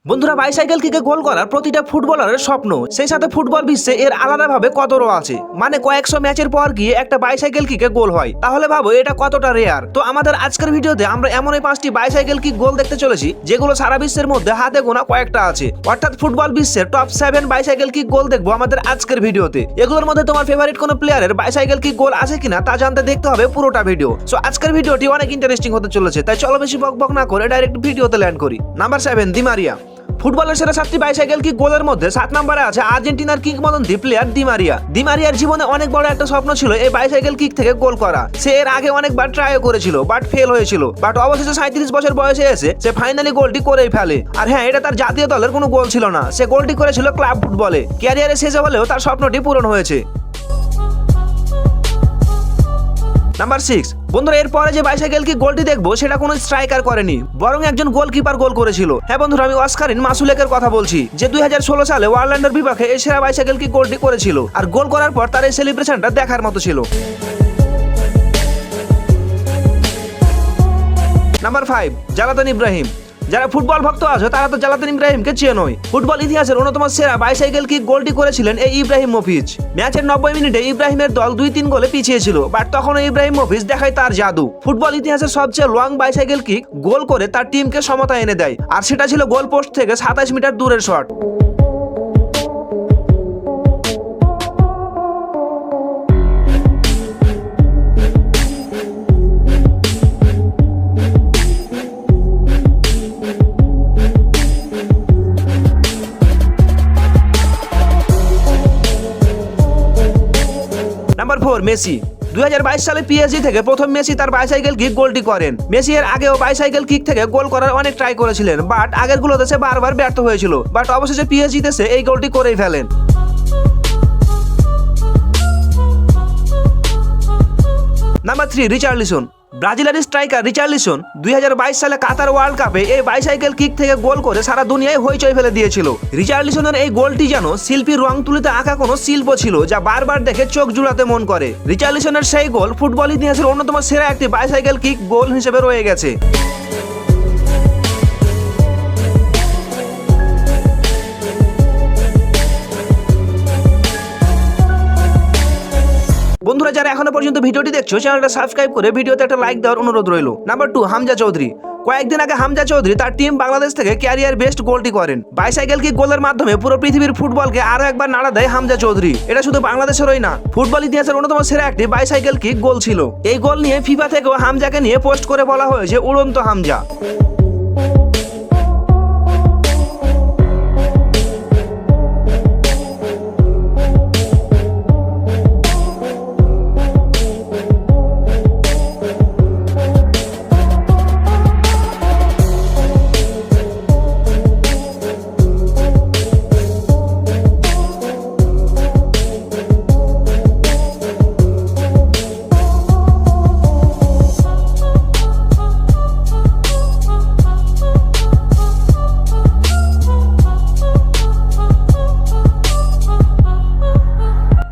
বন্ধুরা, বাইসাইকেল কিকে গোল করার প্রতিটা ফুটবলারের স্বপ্ন। সেই সাথে ফুটবল বিশ্বে এর আলাদাভাবে কদরও আছে। মানে কয়েকশো ম্যাচের পর গিয়ে একটা বাইসাইকেল কিকে গোল হয়। তাহলে ভাবো এটা কতটা রেয়ার। তো আমাদের আজকের ভিডিওতে আমরা এমন 5টি বাইসাইকেল কিক গোল দেখতে চলেছি যেগুলো সারা বিশ্বের মধ্যে হাতে গোনা কয়েকটা আছে। অর্থাৎ ফুটবল বিশ্বের টপ 7 বাইসাইকেল কিক গোল দেখবো আমাদের আজকের ভিডিওতে। এগুলোর মধ্যে তোমার ফেভারিট কোনো প্লেয়ারের বাইসাইকেল কিক গোল আছে কিনা তা জানতে দেখতে হবে পুরোটা ভিডিও। সো আজকের ভিডিওটি অনেক ইন্টারেস্টিং হতে চলেছে, তাই চলো বেশি বকবক না করে ডাইরেক্ট ভিডিওতে ল্যান্ড করি। নাম্বার 7, দি মারিয়া। ফুটবলের সেরা 7টি বাইসাইকেল কিক গোলের মধ্যে 7 নম্বরে আছে আর্জেন্টিনার কিংবদন্তি প্লেয়ার দি মারিয়া। দি মারিয়ার জীবনে অনেক বড় একটা স্বপ্ন ছিল এই বাইসাইকেল কিক থেকে গোল করা। সে এর আগে অনেকবার ট্রাইও করেছিল, বাট ফেল হয়েছিল। বাট অবশেষে 37 বছর বয়সে এসে সে ফাইনালি গোলটি করেই ফেলে। আর হ্যাঁ, এটা তার জাতীয় দলের কোনো গোল ছিল না, সে গোলটি করেছিল ক্লাব ফুটবলে। ক্যারিয়ারে শেষে হলেও তার স্বপ্নটি পূরণ হয়েছে। নাম্বার 6, বন্ধুরা, এরপরে যে বাইসাইকেল কিক গোলটি দেখবো সেটা কোনো স্ট্রাইকার করেনি, বরং একজন গোলকিপার গোল করেছিল। হ্যাঁ বন্ধুরা, আমি অস্কারিন মাসুলেকের কথা বলছি, যে 2016 সালে ওয়ারল্যান্ডের বিপক্ষে এই সেরা বাইসাইকেল কিক গোলটি করেছিল। আর গোল করার পর তার এই সেলিব্রেশনটা দেখার মতো ছিল। নাম্বার 5, জালাতান ইব্রাহিম। যারা ফুটবল ভক্ত আছে তারা তো জালাতান ইব্রাহিমকে চেনই। ফুটবল ইতিহাসের অন্যতম সেরা বাইসাইকেল কিক গোলটি করেছিলেন এই ইব্রাহিমোভিচ। ম্যাচের 90 মিনিটে ইব্রাহিমের দল 2-3 গোলে পিছিয়ে ছিল, বাট তখন ইব্রাহিমোভিচ দেখায় তার জাদু। ফুটবল ইতিহাসের সবচেয়ে লং বাইসাইকেল কিক গোল করে তার টিমকে সমতা এনে দেয়, আর সেটা ছিল গোল পোস্ট থেকে 27 মিটার দূরের শট। Number 4, Messi. 2022 সালে পিএসজি থেকে প্রথম মেসি তার বাইসাইকেল কিক গোলটি করেন। মেসি এর আগেও বাইসাইকেল কিক থেকে গোল করার অনেক ট্রাই করেছিলেন, বাট আগের গুলোতে সে বারবার ব্যর্থ হয়েছিল। বাট অবশেষে পিএসজিতে সে এই গোলটি করেই ফেলেন। Number 3, Richarlison. ব্রাজিলের স্ট্রাইকার রিচার্লিসন 2022 সালে কাতার ওয়ার্ল্ড কাপে এই বাইসাইকেল কিক থেকে গোল করে সারা দুনিয়ায় হইচই ফেলে দিয়েছিল। রিচার্লিসনের এই গোলটি যেন শিল্পীর রং তুলিতে আঁকা কোনো শিল্প ছিল, যা বারবার দেখে চোখ জুড়াতে মন করে। রিচার্লিসনের সেই গোল ফুটবল ইতিহাসের অন্যতম সেরা একটি বাইসাইকেল কিক গোল হিসেবে রয়ে গেছে। বন্ধুরা, যারা এখনো পর্যন্ত ভিডিওটি দেখছো চ্যানেলটা সাবস্ক্রাইব করে ভিডিওতে একটা লাইক দেওয়ার অনুরোধ রইল। নাম্বার 2, হামজা চৌধুরী। কয়েকদিন আগে হামজা চৌধুরী তার টিম বাংলাদেশ থেকে ক্যারিয়ার বেস্ট গোলটি করেন। বাইসাইকেল কিক গোলের মাধ্যমে পুরো পৃথিবীর ফুটবলকে আরো একবার নাড়া দেয় হামজা চৌধুরী। এটা শুধু বাংলাদেশেরই না, ফুটবল ইতিহাসের অন্যতম সেরা একটি বাইসাইকেল কিক গোল ছিল। এই গোল নিয়ে ফিফা থেকেও হামজাকে নিয়ে পোস্ট করে বলা হয়েছে উড়ন্ত হামজা।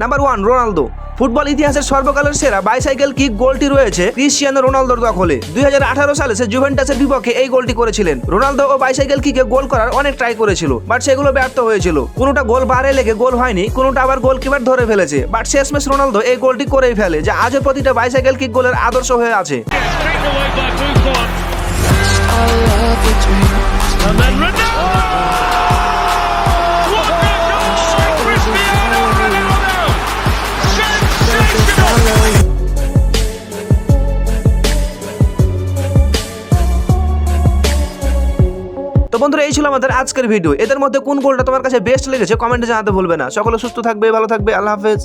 Number 1, Ronaldo. ফুটবল ইতিহাসের সর্বকালের সেরা বাইসাইকেল কিক গোলটি রয়েছে ক্রিশ্চিয়ানো রোনালদোর দখলে। 2018 সালে সে জুভেন্টাসের বিপক্ষে এই গোলটি করেছিলেন। রোনালদো ও বাইসাইকেল কিকে গোল করার অনেক ট্রাই করেছিল, বাট সেগুলো ব্যর্থ হয়েছিল। কোনোটা গোল বারে লেগে গোল হয়নি, কোনোটা আবার গোলকিপার ধরে ফেলেছে। বাট শেষমেশ রোনালদো এই গোলটি করেই ফেলে, যা আজও প্রতিটা বাইসাইকেল কিক গোলের আদর্শ হয়ে আছে। তো বন্ধুরা, এই ছিল আমাদের আজকের ভিডিও। এদের মধ্যে কোন গোলটা তোমার কাছে বেস্ট লেগেছে কমেন্টে জানাতে ভুলবে না। সকলে সুস্থ থাকবে, ভালো থাকবে, আল্লাহ হাফেজ।